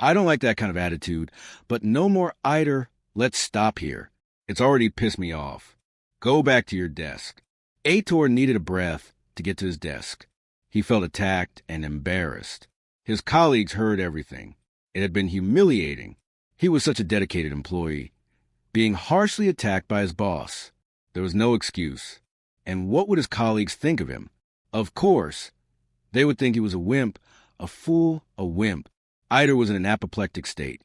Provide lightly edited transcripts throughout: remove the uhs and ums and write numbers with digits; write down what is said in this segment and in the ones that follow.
I don't like that kind of attitude, but no more Eider. Let's stop here. It's already pissed me off. Go back to your desk. Aitor needed a breath to get to his desk. He felt attacked and embarrassed. His colleagues heard everything. It had been humiliating. He was such a dedicated employee, being harshly attacked by his boss. There was no excuse. And what would his colleagues think of him? Of course, they would think he was a wimp, a fool, a wimp. Eider was in an apoplectic state.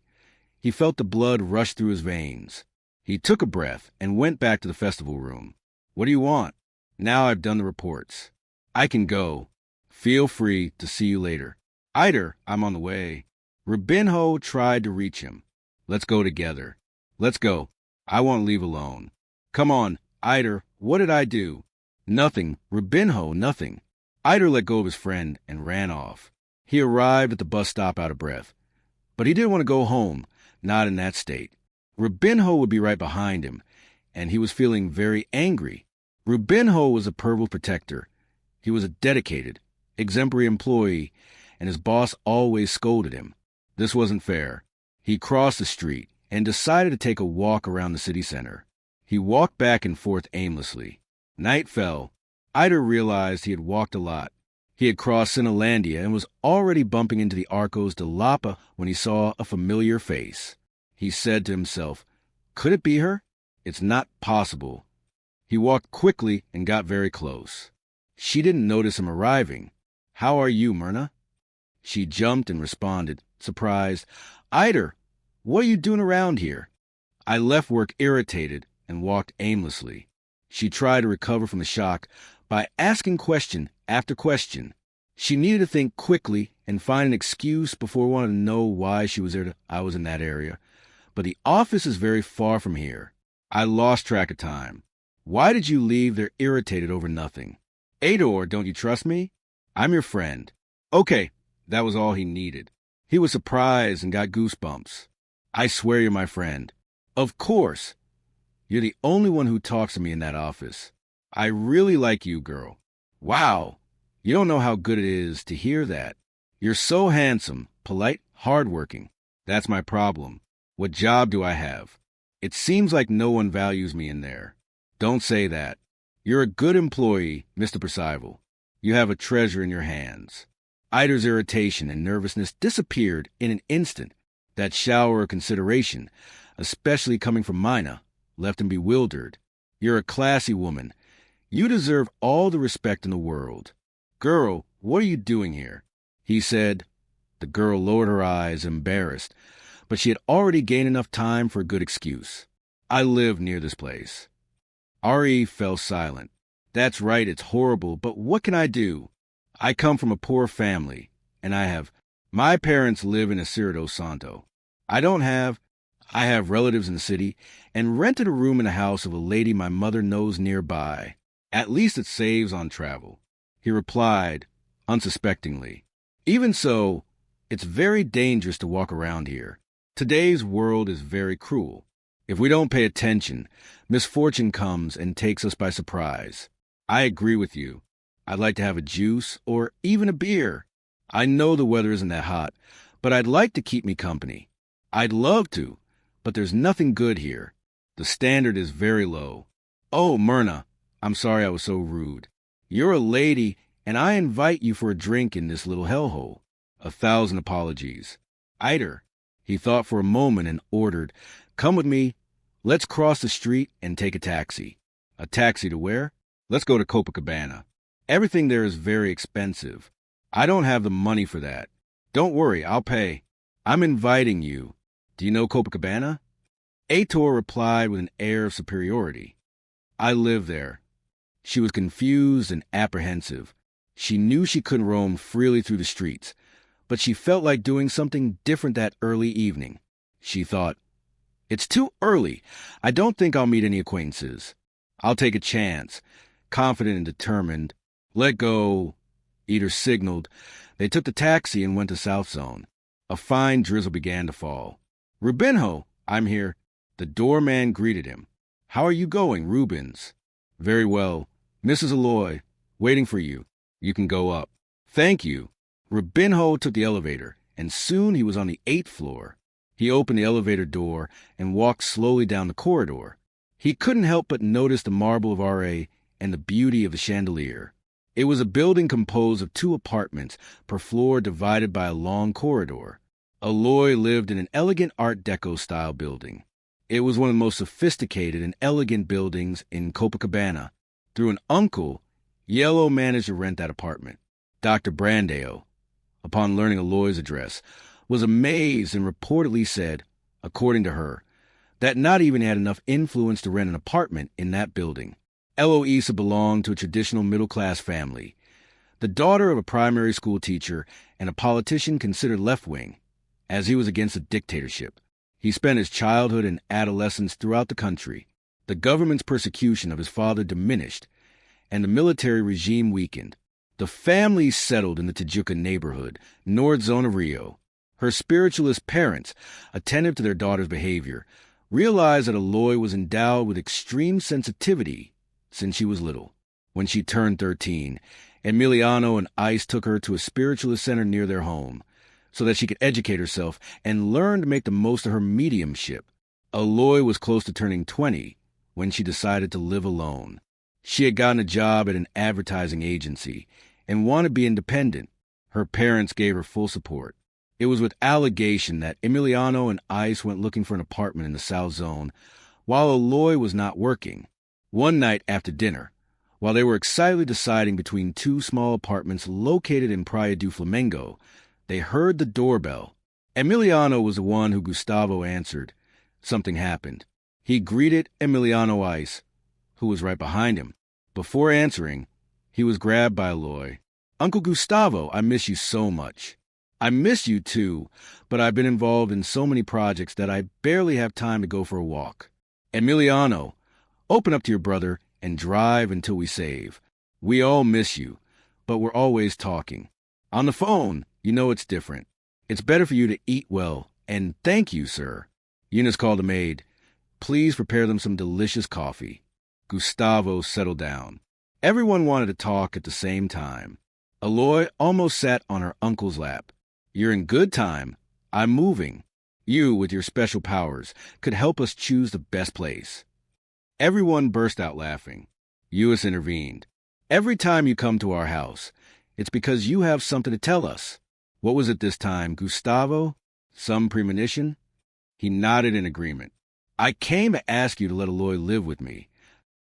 He felt the blood rush through his veins. He took a breath and went back to the festival room. What do you want? Now I've done the reports. I can go. Feel free to see you later. Eider, I'm on the way. Rubinho tried to reach him. Let's go together. Let's go. I won't leave alone. Come on, Eider, what did I do? Nothing. Rubinho, nothing. Eider let go of his friend and ran off. He arrived at the bus stop out of breath. But he didn't want to go home, not in that state. Rubinho would be right behind him, and he was feeling very angry. Rubinho was a Purple protector. He was a dedicated, exemplary employee, and his boss always scolded him. This wasn't fair. He crossed the street and decided to take a walk around the city center. He walked back and forth aimlessly. Night fell. Eider realized he had walked a lot. He had crossed Sinalandia and was already bumping into the Arcos de Lapa when he saw a familiar face. He said to himself, could it be her? It's not possible. He walked quickly and got very close. She didn't notice him arriving. How are you, Myrna? She jumped and responded, surprised. Eider, what are you doing around here? I left work irritated and walked aimlessly. She tried to recover from the shock by asking question after question. She needed to think quickly and find an excuse before wanting to know why she was there. I was in that area. But the office is very far from here. I lost track of time. Why did you leave there irritated over nothing? Ador, don't you trust me? I'm your friend. Okay, that was all he needed. He was surprised and got goosebumps. I swear you're my friend. Of course. You're the only one who talks to me in that office. I really like you, girl. Wow. You don't know how good it is to hear that. You're so handsome, polite, hardworking. That's my problem. What job do I have? It seems like no one values me in there. Don't say that. You're a good employee, Mr. Percival. You have a treasure in your hands. Eider's irritation and nervousness disappeared in an instant. That shower of consideration, especially coming from Mina, left him bewildered. You're a classy woman. You deserve all the respect in the world. Girl, what are you doing here? He said. The girl lowered her eyes, embarrassed, but she had already gained enough time for a good excuse. I live near this place. R.E. fell silent. That's right, it's horrible, but what can I do? I come from a poor family, and my parents live in Espiritu Santo. I have relatives in the city, and rented a room in a house of a lady my mother knows nearby. At least it saves on travel. He replied, unsuspectingly. Even so, it's very dangerous to walk around here. Today's world is very cruel. If we don't pay attention, misfortune comes and takes us by surprise. I agree with you. I'd like to have a juice or even a beer. I know the weather isn't that hot, but I'd like to keep me company. I'd love to, but there's nothing good here. The standard is very low. Oh, Myrna, I'm sorry I was so rude. You're a lady, and I invite you for a drink in this little hellhole. 1,000 apologies. Eider. He thought for a moment and ordered, come with me. Let's cross the street and take a taxi. A taxi to where? Let's go to Copacabana. Everything there is very expensive. I don't have the money for that. Don't worry, I'll pay. I'm inviting you. Do you know Copacabana? Aitor replied with an air of superiority. I live there. She was confused and apprehensive. She knew she couldn't roam freely through the streets, but she felt like doing something different that early evening. She thought, it's too early. I don't think I'll meet any acquaintances. I'll take a chance. Confident and determined. Let go. Eider signaled. They took the taxi and went to South Zone. A fine drizzle began to fall. Rubinho, I'm here. The doorman greeted him. How are you going, Rubens? Very well. Mrs. Alloy, waiting for you. You can go up. Thank you. Rubinho took the elevator, and soon he was on the 8th floor. He opened the elevator door and walked slowly down the corridor. He couldn't help but notice the marble of R.A. and the beauty of the chandelier. It was a building composed of 2 apartments per floor divided by a long corridor. Aloy lived in an elegant Art Deco-style building. It was one of the most sophisticated and elegant buildings in Copacabana. Through an uncle, Yellow managed to rent that apartment. Dr. Brandeo, upon learning Aloy's address, was amazed and reportedly said, according to her, that not even had enough influence to rent an apartment in that building. Eloisa belonged to a traditional middle-class family, the daughter of a primary school teacher and a politician considered left-wing, as he was against a dictatorship. He spent his childhood and adolescence throughout the country. The government's persecution of his father diminished, and the military regime weakened. The family settled in the Tijuca neighborhood, north zone of Rio. Her spiritualist parents, attentive to their daughter's behavior, realized that Aloy was endowed with extreme sensitivity since she was little. When she turned 13, Emiliano and Ice took her to a spiritualist center near their home so that she could educate herself and learn to make the most of her mediumship. Aloy was close to turning 20 when she decided to live alone. She had gotten a job at an advertising agency and wanted to be independent. Her parents gave her full support. It was with allegation that Emiliano and Ice went looking for an apartment in the South Zone while Aloy was not working. One night after dinner, while they were excitedly deciding between 2 small apartments located in Praia do Flamengo, they heard the doorbell. Emiliano was the one who Gustavo answered. Something happened. He greeted Emiliano Ice, who was right behind him. Before answering, he was grabbed by Aloy. "Uncle Gustavo, I miss you so much." "I miss you too, but I've been involved in so many projects that I barely have time to go for a walk." "Emiliano, open up to your brother and drive until we save. We all miss you, but we're always talking. On the phone, you know it's different. It's better for you to eat well, and thank you, sir." Eunice called the maid. "Please prepare them some delicious coffee." Gustavo settled down. Everyone wanted to talk at the same time. Aloy almost sat on her uncle's lap. "You're in good time. I'm moving. You, with your special powers, could help us choose the best place." Everyone burst out laughing. Eunice intervened. "Every time you come to our house, it's because you have something to tell us." What was it this time, Gustavo? Some premonition? He nodded in agreement. "I came to ask you to let Aloy live with me."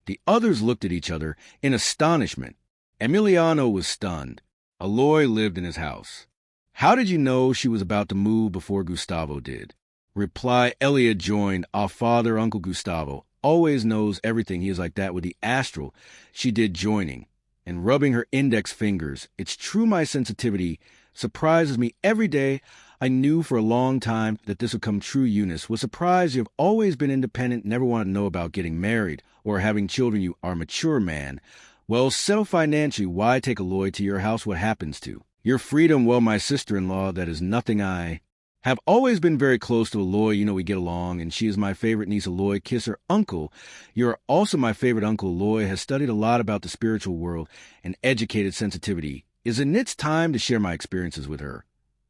The others looked at each other in astonishment. Emiliano was stunned. Aloy lived in his house. "How did you know she was about to move before Gustavo did?" Reply Elia joined. "Our father, Uncle Gustavo, always knows everything. He is like that with the astral." She did joining and rubbing her index fingers. "It's true, my sensitivity surprises me every day. I knew for a long time that this would come true, Eunice. Was surprised you have always been independent, never wanted to know about getting married or having children. You are a mature man. Well, settle financially. Why take Aloy to your house? What happens to your freedom? Well, my sister-in-law, that is nothing. I have always been very close to Aloy. You know, we get along, and she is my favorite niece, Aloy. Kiss her. Uncle, you're also my favorite uncle. Aloy has studied a lot about the spiritual world and educated sensitivity. Isn't it time to share my experiences with her?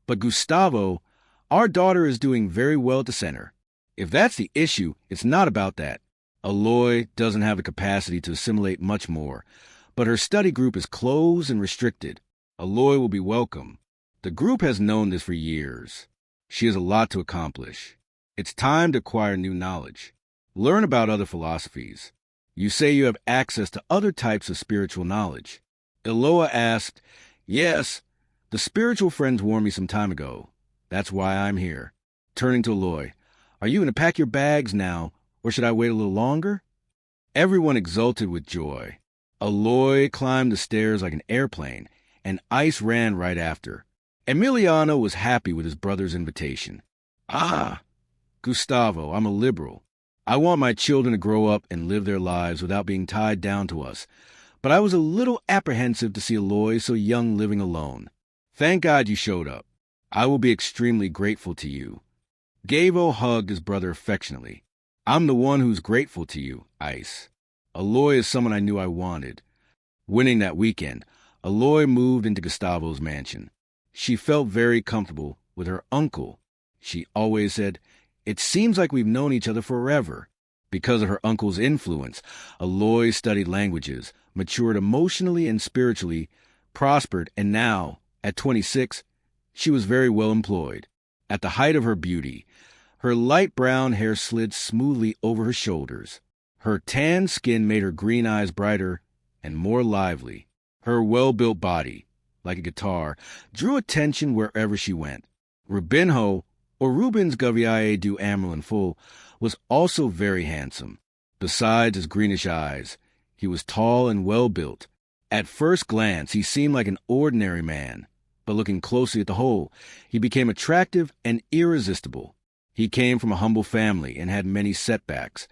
But Gustavo, our daughter is doing very well at the center. If that's the issue, it's not about that. Aloy doesn't have the capacity to assimilate much more, but her study group is closed and restricted. Aloy will be welcome. The group has known this for years. She has a lot to accomplish. It's time to acquire new knowledge. Learn about other philosophies. You say you have access to other types of spiritual knowledge." Eloa asked, "Yes, the spiritual friends warned me some time ago. That's why I'm here." Turning to Aloy, "Are you going to pack your bags now, or should I wait a little longer?" Everyone exulted with joy. Aloy climbed the stairs like an airplane, and Ice ran right after. Emiliano was happy with his brother's invitation. "Ah, Gustavo, I'm a liberal. I want my children to grow up and live their lives without being tied down to us. But I was a little apprehensive to see Aloy so young living alone. Thank God you showed up. I will be extremely grateful to you." Gavo hugged his brother affectionately. "I'm the one who's grateful to you, Ice. Aloy is someone I knew I wanted." Winning that weekend, Aloy moved into Gustavo's mansion. She felt very comfortable with her uncle. She always said, "It seems like we've known each other forever." Because of her uncle's influence, Aloy studied languages, matured emotionally and spiritually, prospered, and now, at 26, she was very well employed. At the height of her beauty, her light brown hair slid smoothly over her shoulders. Her tan skin made her green eyes brighter and more lively. Her well-built body, like a guitar, drew attention wherever she went. Rubinho, or Rubens Gaviae du Amerlin Full, was also very handsome. Besides his greenish eyes, he was tall and well-built. At first glance, he seemed like an ordinary man, but looking closely at the whole, he became attractive and irresistible. He came from a humble family and had many setbacks,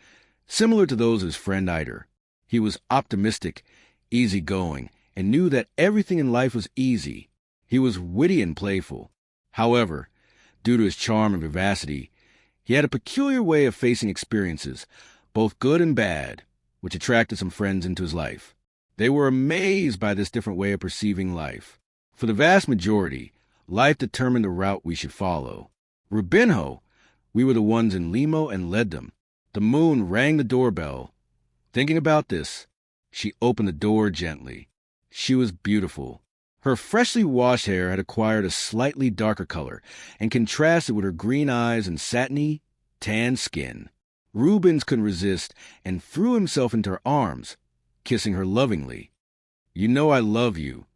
similar to those of his friend Eider. He was optimistic, easygoing, and knew that everything in life was easy. He was witty and playful. However, due to his charm and vivacity, he had a peculiar way of facing experiences, both good and bad, which attracted some friends into his life. They were amazed by this different way of perceiving life. For the vast majority, life determined the route we should follow. Rubinho, we were the ones in Limo and led them. The moon rang the doorbell. Thinking about this, she opened the door gently. She was beautiful. Her freshly washed hair had acquired a slightly darker color and contrasted with her green eyes and satiny, tan skin. Rubens couldn't resist and threw himself into her arms, kissing her lovingly. "You know I love you."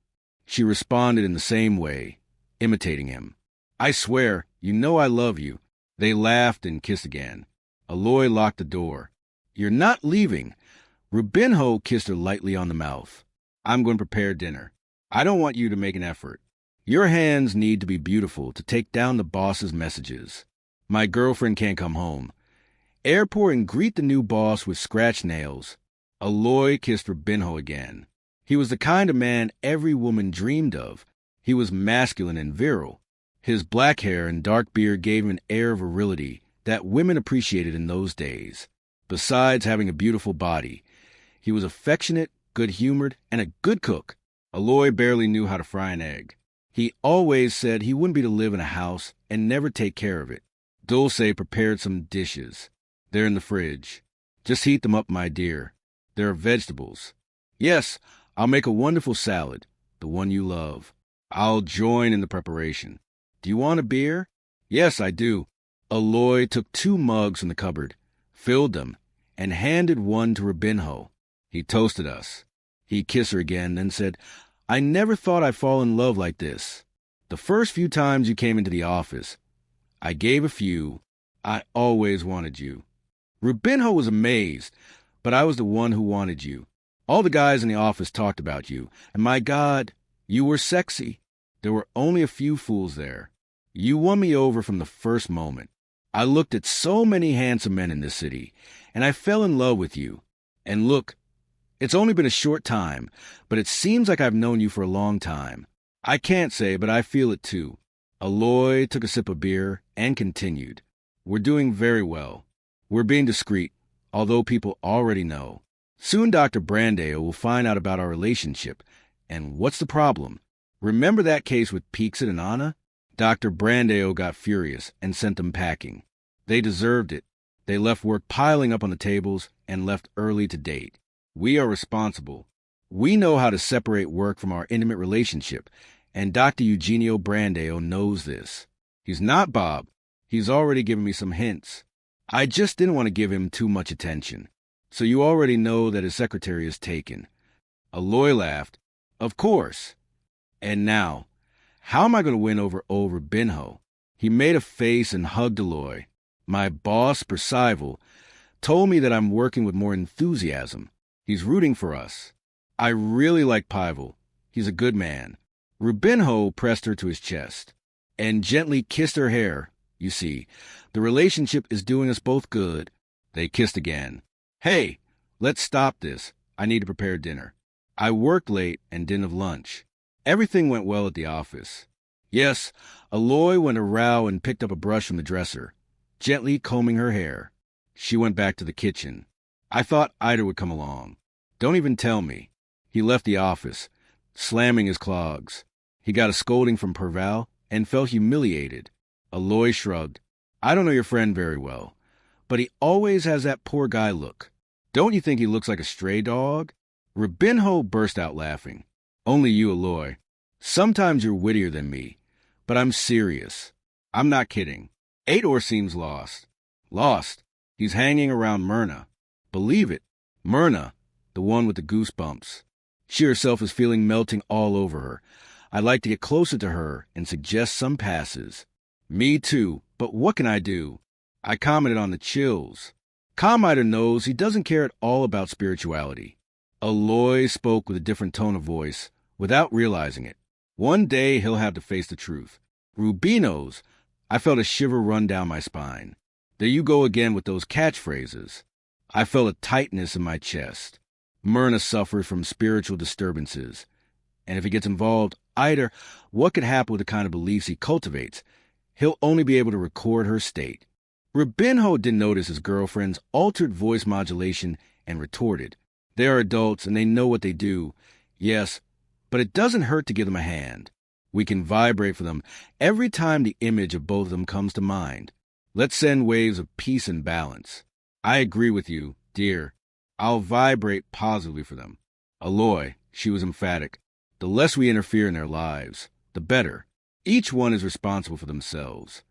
She responded in the same way, imitating him. "I swear, you know I love you." They laughed and kissed again. Aloy locked the door. "You're not leaving." Rubinho kissed her lightly on the mouth. "I'm going to prepare dinner. I don't want you to make an effort. Your hands need to be beautiful to take down the boss's messages. My girlfriend can't come home. Airport and greet the new boss with scratch nails." Aloy kissed Rubinho again. He was the kind of man every woman dreamed of. He was masculine and virile. His black hair and dark beard gave him an air of virility that women appreciated in those days. Besides having a beautiful body, he was affectionate, good-humored, and a good cook. Aloy barely knew how to fry an egg. He always said he wouldn't be to live in a house and never take care of it. Dulce prepared some dishes. "They're in the fridge. Just heat them up, my dear. There are vegetables." "Yes, I'll make a wonderful salad, the one you love. I'll join in the preparation. Do you want a beer?" "Yes, I do." Aloy took 2 mugs from the cupboard, filled them, and handed one to Rubinho. He toasted us. He kissed her again, then said, "I never thought I'd fall in love like this. The first few times you came into the office, I gave a few. I always wanted you." Rubinho was amazed, but I was the one who wanted you. All the guys in the office talked about you, and my God, you were sexy. There were only a few fools there. You won me over from the first moment. I looked at so many handsome men in this city, and I fell in love with you. And look, it's only been a short time, but it seems like I've known you for a long time. I can't say, but I feel it too." Aloy took a sip of beer and continued. "We're doing very well. We're being discreet, although people already know. Soon Dr. Brandeo will find out about our relationship. And what's the problem? Remember that case with Peaksit and Anna? Dr. Brandeo got furious and sent them packing. They deserved it. They left work piling up on the tables and left early to date. We are responsible. We know how to separate work from our intimate relationship, and Dr. Eugenio Brandeo knows this. He's not Bob. He's already given me some hints. I just didn't want to give him too much attention. So you already know that his secretary is taken." Aloy laughed. "Of course. And now, how am I going to win over old Rubinho?" He made a face and hugged Aloy. "My boss, Percival, told me that I'm working with more enthusiasm. He's rooting for us. I really like Pivel. He's a good man." Rubinho pressed her to his chest and gently kissed her hair. "You see, the relationship is doing us both good." They kissed again. "Hey, let's stop this. I need to prepare dinner. I worked late and didn't have lunch." Everything went well at the office. Yes, Aloy went around and picked up a brush from the dresser, gently combing her hair. She went back to the kitchen. I thought Eider would come along. Don't even tell me. He left the office, slamming his clogs. He got a scolding from Perval and felt humiliated. Aloy shrugged. I don't know your friend very well, but he always has that poor guy look. Don't you think he looks like a stray dog? Rubinho burst out laughing. Only you, Aloy. Sometimes you're wittier than me, but I'm serious. I'm not kidding. Ator seems lost. Lost? He's hanging around Myrna. Believe it. Myrna, the one with the goosebumps. She herself is feeling melting all over her. I'd like to get closer to her and suggest some passes. Me too, but what can I do? I commented on the chills. Comiter knows he doesn't care at all about spirituality. Aloy spoke with a different tone of voice, without realizing it. One day he'll have to face the truth. Rubino's. I felt a shiver run down my spine. There you go again with those catchphrases. I felt a tightness in my chest. Myrna suffers from spiritual disturbances. And if he gets involved, either what could happen with the kind of beliefs he cultivates? He'll only be able to record her state. Rubinho didn't notice his girlfriend's altered voice modulation and retorted. They are adults and they know what they do. Yes, but it doesn't hurt to give them a hand. We can vibrate for them every time the image of both of them comes to mind. Let's send waves of peace and balance. I agree with you, dear. I'll vibrate positively for them. Aloy, she was emphatic. The less we interfere in their lives, the better. Each one is responsible for themselves.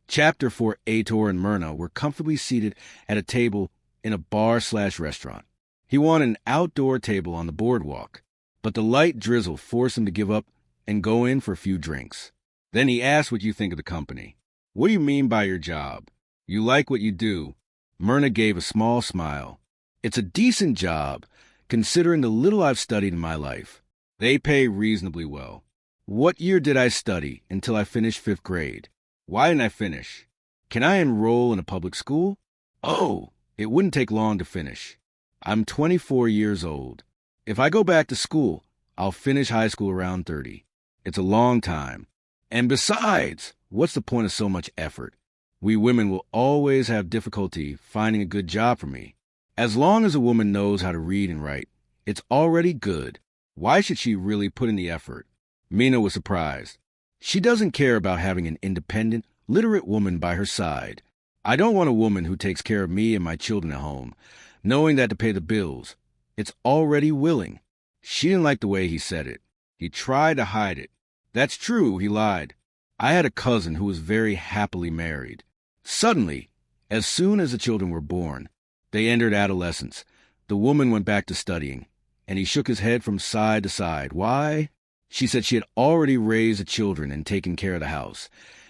Chapter 4 Ator and Myrna were comfortably seated at a table in a bar/restaurant. He wanted an outdoor table on the boardwalk, but the light drizzle forced him to give up and go in for a few drinks. Then he asked what you think of the company. What do you mean by your job? You like what you do? Myrna gave a small smile. It's a decent job, considering the little I've studied in my life. They pay reasonably well. What year did I study until I finished 5th grade? Why didn't I finish? Can I enroll in a public school? Oh, it wouldn't take long to finish. I'm 24 years old. If I go back to school, I'll finish high school around 30. It's a long time. And besides, what's the point of so much effort? We women will always have difficulty finding a good job for me. As long as a woman knows how to read and write, it's already good. Why should she really put in the effort? Mina was surprised. She doesn't care about having an independent, literate woman by her side. I don't want a woman who takes care of me and my children at home, knowing that to pay the bills. It's already willing. She didn't like the way he said it. He tried to hide it. That's true, he lied. I had a cousin who was very happily married. Suddenly, as soon as the children were born, they entered adolescence. The woman went back to studying, and he shook his head from side to side. Why? She said she had already raised the children and taken care of the house,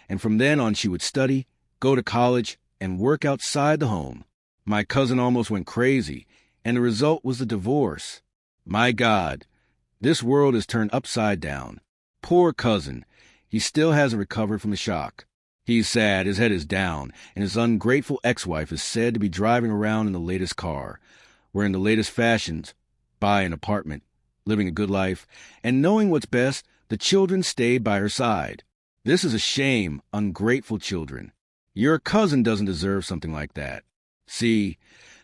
and from then on she would study, go to college, and work outside the home. My cousin almost went crazy, and the result was the divorce. My God, this world is turned upside down. Poor cousin, he still hasn't recovered from the shock. He's sad, his head is down, and his ungrateful ex-wife is said to be driving around in the latest car, wearing the latest fashions, buy an apartment, living a good life, and knowing what's best, the children stayed by her side. This is a shame, ungrateful children. Your cousin doesn't deserve something like that. See,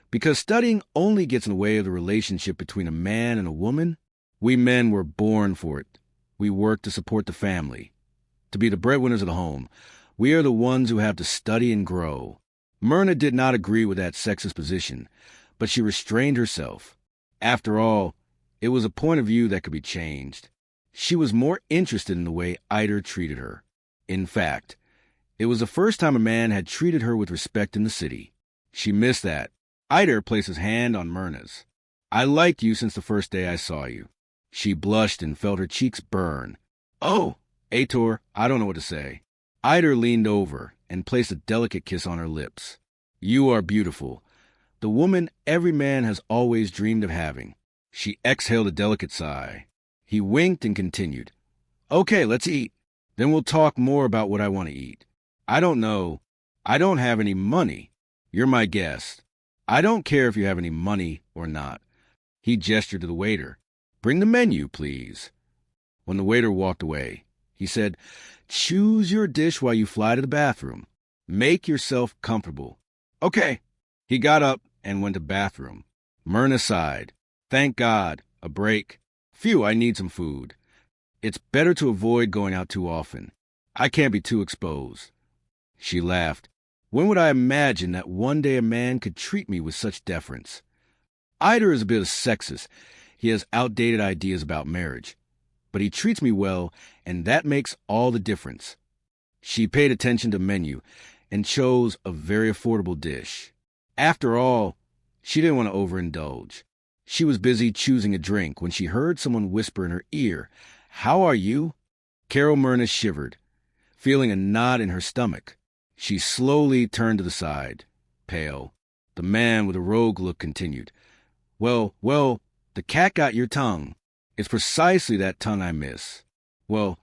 because studying only gets in the way of the relationship between a man and a woman, we men were born for it. We work to support the family, to be the breadwinners of the home. We are the ones who have to study and grow. Myrna did not agree with that sexist position, but she restrained herself. After all, it was a point of view that could be changed. She was more interested in the way Eider treated her. In fact, it was the first time a man had treated her with respect in the city. She missed that. Eider placed his hand on Myrna's. I liked you since the first day I saw you. She blushed and felt her cheeks burn. Oh, Ator, I don't know what to say. Eider leaned over and placed a delicate kiss on her lips. You are beautiful. The woman every man has always dreamed of having. She exhaled a delicate sigh. He winked and continued. Okay, let's eat. Then we'll talk more about what I want to eat. I don't know. I don't have any money. You're my guest. I don't care if you have any money or not. He gestured to the waiter. Bring the menu, please. When the waiter walked away, he said, choose your dish while you fly to the bathroom. Make yourself comfortable. Okay. He got up and went to the bathroom. Myrna sighed. Thank God, a break. Phew, I need some food. It's better to avoid going out too often. I can't be too exposed. She laughed. When would I imagine that one day a man could treat me with such deference? Eider is a bit sexist. He has outdated ideas about marriage. But he treats me well, and that makes all the difference. She paid attention to the menu and chose a very affordable dish. After all, she didn't want to overindulge. She was busy choosing a drink when she heard someone whisper in her ear, "How are you?" Carol Myrna shivered, feeling a knot in her stomach. She slowly turned to the side, pale. The man with a rogue look continued, Well, the cat got your tongue. It's precisely that tongue I miss. Well,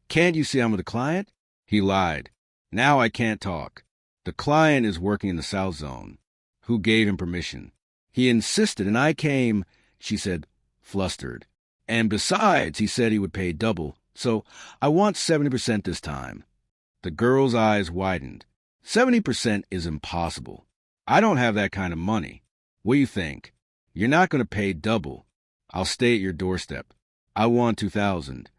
can't you see I'm with a client?" He lied. "Now I can't talk. The client is working in the South Zone." "Who gave him permission?" "He insisted, and I came," she said, flustered. "And besides, he said he would pay double, so I want 70% this time." The girl's eyes widened. 70% is impossible. I don't have that kind of money. What do you think? You're not going to pay double. I'll stay at your doorstep. I want 2,000.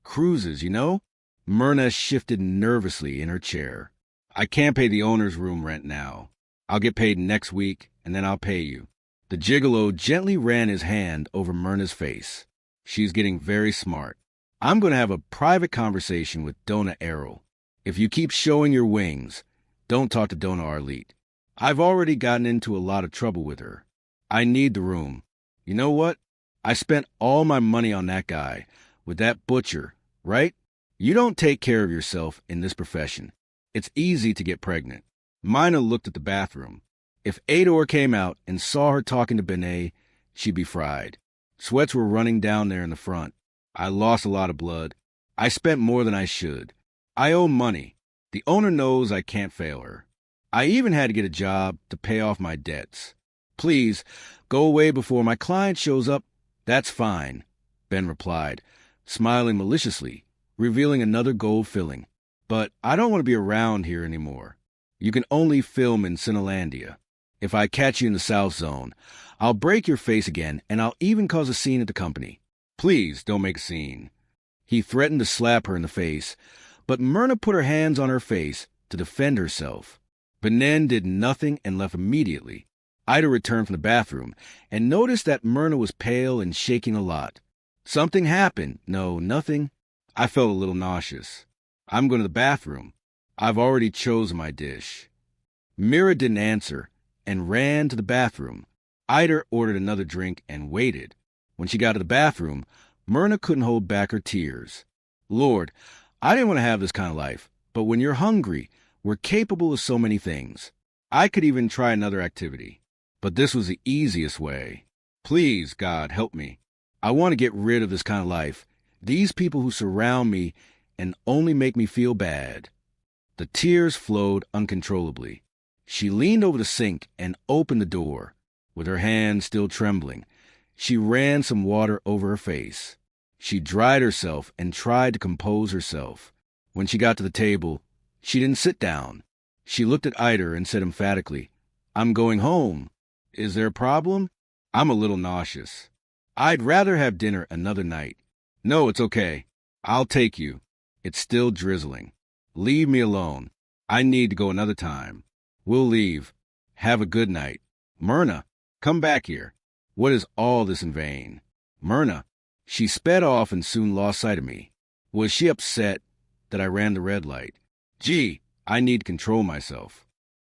Cruises, you know? Myrna shifted nervously in her chair. "I can't pay the owner's room rent now. I'll get paid next week, and then I'll pay you." The gigolo gently ran his hand over Myrna's face. "She's getting very smart. I'm going to have a private conversation with Dona Errol. If you keep showing your wings, don't talk to Dona Arlete. I've already gotten into a lot of trouble with her. I need the room. You know what? I spent all my money on that guy, with that butcher, right? You don't take care of yourself in this profession. It's easy to get pregnant." Mina looked at the bathroom. If Ador came out and saw her talking to Benet, she'd be fried. Sweats were running down there in the front. I lost a lot of blood. I spent more than I should. I owe money. The owner knows I can't fail her. I even had to get a job to pay off my debts. Please, go away before my client shows up. That's fine, Ben replied, smiling maliciously, revealing another gold filling. But I don't want to be around here anymore. You can only film in Cinelandia. If I catch you in the South Zone, I'll break your face again, and I'll even cause a scene at the company. Please don't make a scene. He threatened to slap her in the face, but Myrna put her hands on her face to defend herself. Benin did nothing and left immediately. Ida returned from the bathroom and noticed that Myrna was pale and shaking a lot. "Something happened." "No, nothing." I felt a little nauseous. "I'm going to the bathroom. I've already chosen my dish." Mira didn't answer and ran to the bathroom. Ida ordered another drink and waited. When she got to the bathroom, Myrna couldn't hold back her tears. "Lord, I didn't want to have this kind of life, but when you're hungry, we're capable of so many things. I could even try another activity. But this was the easiest way. Please, God, help me. I want to get rid of this kind of life. These people who surround me and only make me feel bad." The tears flowed uncontrollably. She leaned over the sink and opened the door. With her hands still trembling, she ran some water over her face. She dried herself and tried to compose herself. When she got to the table, she didn't sit down. She looked at Ida and said emphatically, "I'm going home. Is there a problem? I'm a little nauseous. I'd rather have dinner another night." "No, it's okay. I'll take you. It's still drizzling. Leave me alone. I need to go another time. We'll leave. Have a good night. Myrna, come back here. What is all this in vain?" "Myrna." She sped off and soon lost sight of me. Was she upset that I ran the red light? Gee, I need to control myself.